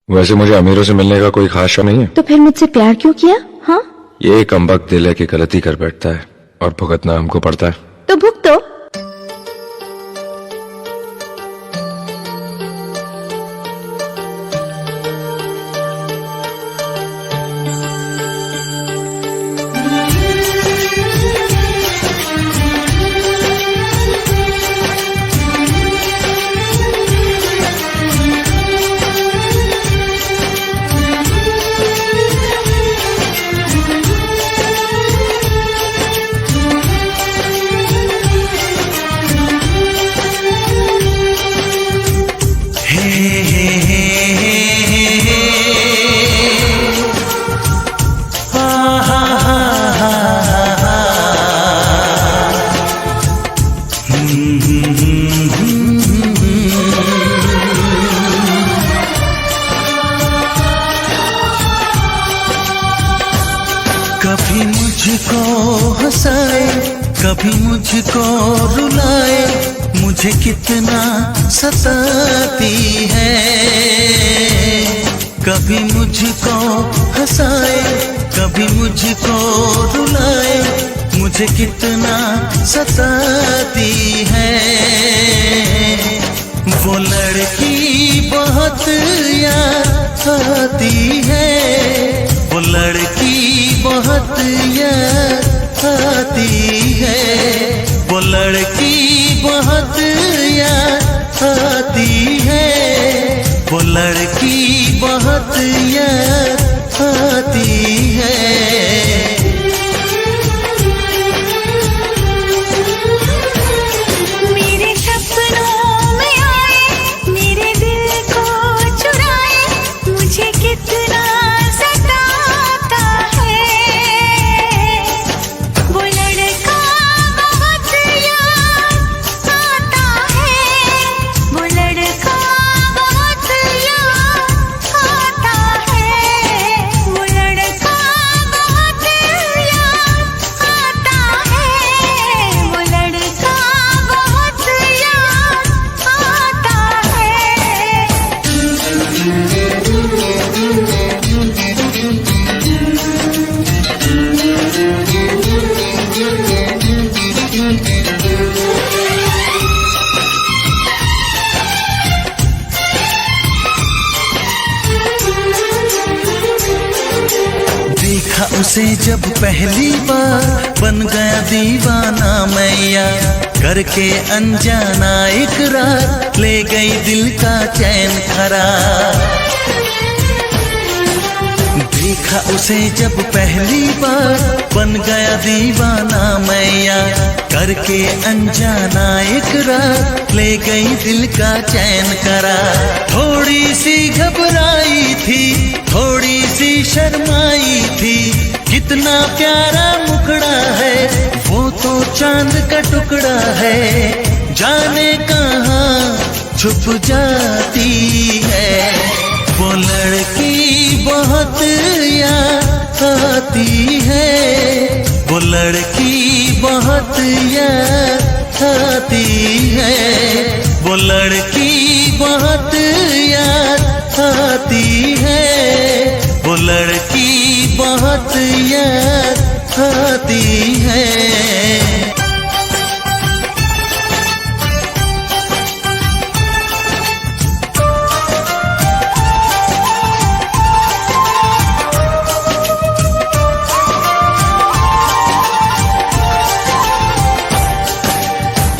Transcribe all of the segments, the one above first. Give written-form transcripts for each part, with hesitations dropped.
वैसे मुझे अमीरों से मिलने का कोई खास शौक नहीं है। तो फिर मुझसे प्यार क्यों किया? हाँ, ये कमबख्त दिल है कि गलती कर बैठता है और भुगतना हमको पड़ता है। तो भुगतो। कभी मुझको हंसाए, कभी मुझको रुलाए, मुझे कितना सताती है। कभी मुझको हंसाए, कभी मुझको रुलाए, मुझे कितना सताती है। वो लड़की बहुत याद आती है, वो लड़की बहुत याद आती है, वो लड़की बहुत याद आती है, वो लड़की बहुत याद आती है। मेरे सपनों में आए, मेरे दिल को चुराए, मुझे कितना सताता है। वो लड़का बहुत याद आता है, वो लड़का बहुत याद आता है, वो लड़का बहुत याद आता है, वो लड़का बहुत याद आता देखा उसे जब पहली बार, बन गया दीवाना मैया, करके अनजाना इकरार, ले गई दिल का चैन करार। देखा उसे जब पहली बार, बन गया दीवाना मैया, करके अनजाना इकरार, ले गई दिल का चैन करार। थोड़ी सी घबराई थी, थोड़ी सी शर्माई थी, कितना प्यारा मुखड़ा है, वो तो चांद का टुकड़ा है, जाने कहाँ छुप जाती है। वो लड़की बहुत याद आती है, वो लड़की बहुत याद आती है, वो लड़की बहुत याद आती है, वो लड़की बहुत याद आती है।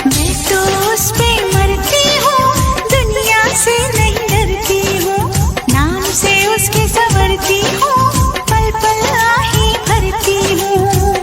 मैं तो उस पे मरती हूँ, दुनिया से नहीं डरती हूँ, नाम से उसके संवरती हूँ, पल पल आही भरती हूँ।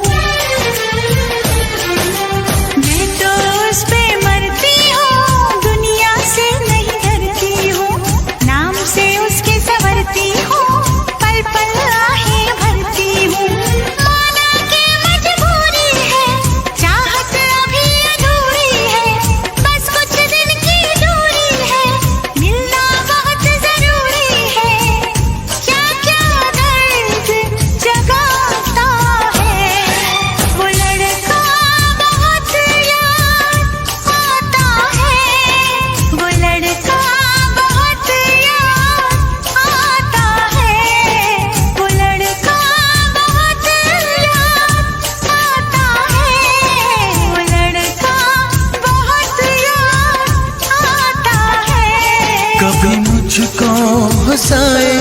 हंसाए,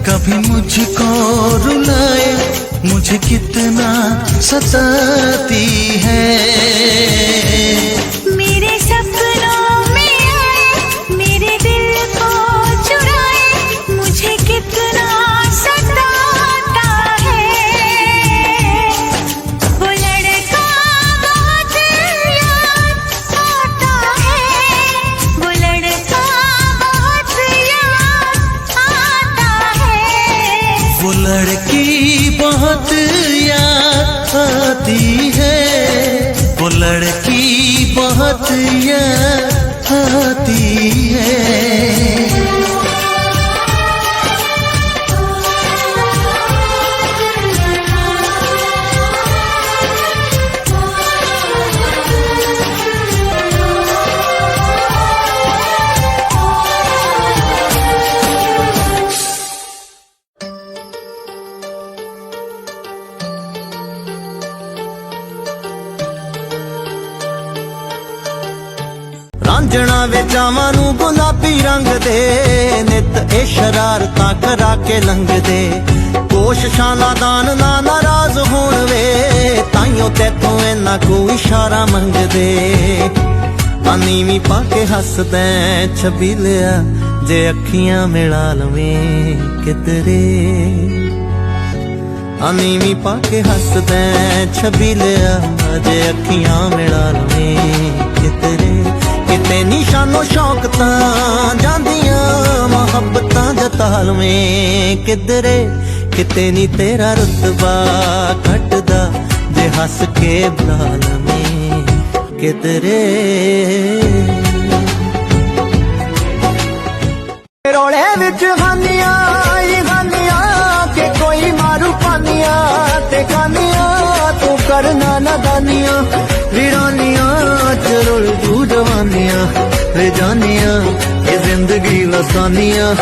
कभी मुझको रुलाए, मुझे कितना सताती है। मेरे सपनों में आए, मेरे दिल को चुराए, मुझे कितना सताता है। वो लड़का बहुत याद आता है, वो लड़का बहुत याद आता है। वो लड़की बहुत याद आती है, वो लड़की बहुत याद आती है। ਰਾਂਝਣਾ ਵੇਚਾਵਾਂ ਨੂੰ ਗੁਲਾਬੀ ਰੰਗ ਦੇ, ਨਿਤ ਇਹ ਸ਼ਰਾਰਤਾਂ ਕਰਾ ਕੇ ਲੰਘਦੇ। ਕੋਸ਼ਿਸ਼ਾਂ ਲਾਦਾਨ ਨਾ ਨਾਰਾਜ਼ ਹੋਣ ਵੇ, ਤਾਈਓ ਤੈਥੋਂ ਇੰਨਾ ਕੋ ਇਸ਼ਾਰਾ ਮੰਗਦੇ। ਨੀਵੀਂ ਪਾ ਕੇ ਹੱਸਦੈ ਛਬੀਲਿਆ, ਜੇ ਅੱਖੀਆਂ ਮਿਲਾ ਲਵੇਂ ਕਿਧਰੇ। ਨੀਵੀਂ ਪਾ ਕੇ ਹੱਸਦੈ ਛਬੀਲਿਆ, ਜੇ ਅੱਖੀਆਂ ਮਿਲਾ ਲਵੇਂ ਕਿਧਰੇ। ਕਿਤੇ ਨਿਸ਼ਾਨੋ ਸ਼ੌਕ ਤਾਂ ਜਾਂਦੀਆਂ, ਮੁਹੱਬਤਾਂ ਜਤਾ ਲਵੇਂ ਕਿਧਰੇ। ਕਿਤੇ ਨੀ ਤੇਰਾ ਰੁਤਬਾ ਘਟਦਾ, ਜੇ ਹੱਸ ਕੇ ਬੁਲਾ ਲਵੇਂ ਕਿਧਰੇ। ਰੋਲੇ ਵਿੱਚ ਹਾਨੀਆਂ ਹੀ ਹਾਨੀਆਂ, ਕਿ ਕੋਈ ਮਾਰੂ ਪਾਨੀਆਂ ਤੇ ਖਾਨੀਆਂ। ਤੂੰ ਕਰਨਾ ਨਾਦਾਨੀਆਂ, ਵੀਰਾਨੀਆਂ ਚ ਰੁਲ ਜੂ ਜਵਾਨੀਆਂ ਵੇ ਜਾਨੀਆਂ। ਇਹ ਜ਼ਿੰਦਗੀ ਲਸਾਨੀਆਂ,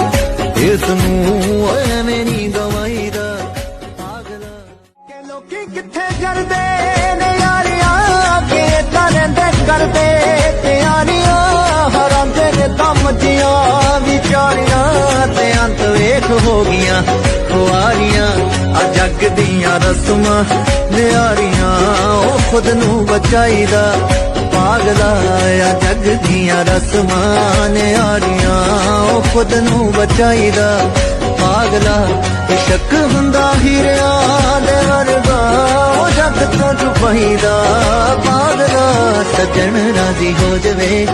ਇਸ ਨੂੰ ਐਵੇਂ ਨੀ ਗਵਾਈਦਾ ਪਾਗਲਾ। ਕਿ ਲੋਕੀ ਕਿੱਥੇ ਕਰਦੇ ਨੇ ਯਾਰੀਆਂ, ਕਿ ਤਾਂ ਰਹਿੰਦੇ ਕਰਦੇ ਤਿਆਰੀਆਂ। ਹਰਾਂਦੇ ਨੇ ਤਾਂ ਮੱਝੀਆਂ ਵਿਚਾਰੀਆਂ, ਤੇ ਅੰਤ ਵੇਖ ਹੋ ਗਈਆਂ ਖੁਆਰੀਆਂ। ਆ ਜੱਗ ਦੀਆਂ ਰਸਮਾਂ ਨਿਆਰੀਆਂ, ਉਹ ਖੁਦ ਨੂੰ ਬਚਾਈਦਾ ਪਾਗਲਾ। ਆ ਜੱਗ ਦੀਆਂ ਰਸਮਾਂ ਨਿਆਰੀਆਂ, ਉਹ ਖੁਦ ਨੂੰ ਬਚਾਈਦਾ ਪਾਗਲਾ। ਸ਼ੱਕ ਹੁੰਦਾ ਹੀਰਿਆਂ ਦੇ ਵਰਗਾ, ਉਹ ਜੱਗ ਤੋਂ ਛੁਪਾਈਦਾ ਪਾਗਲਾ। ਸੱਜਣ ਰਾਜ਼ੀ ਹੋ ਜਵੇ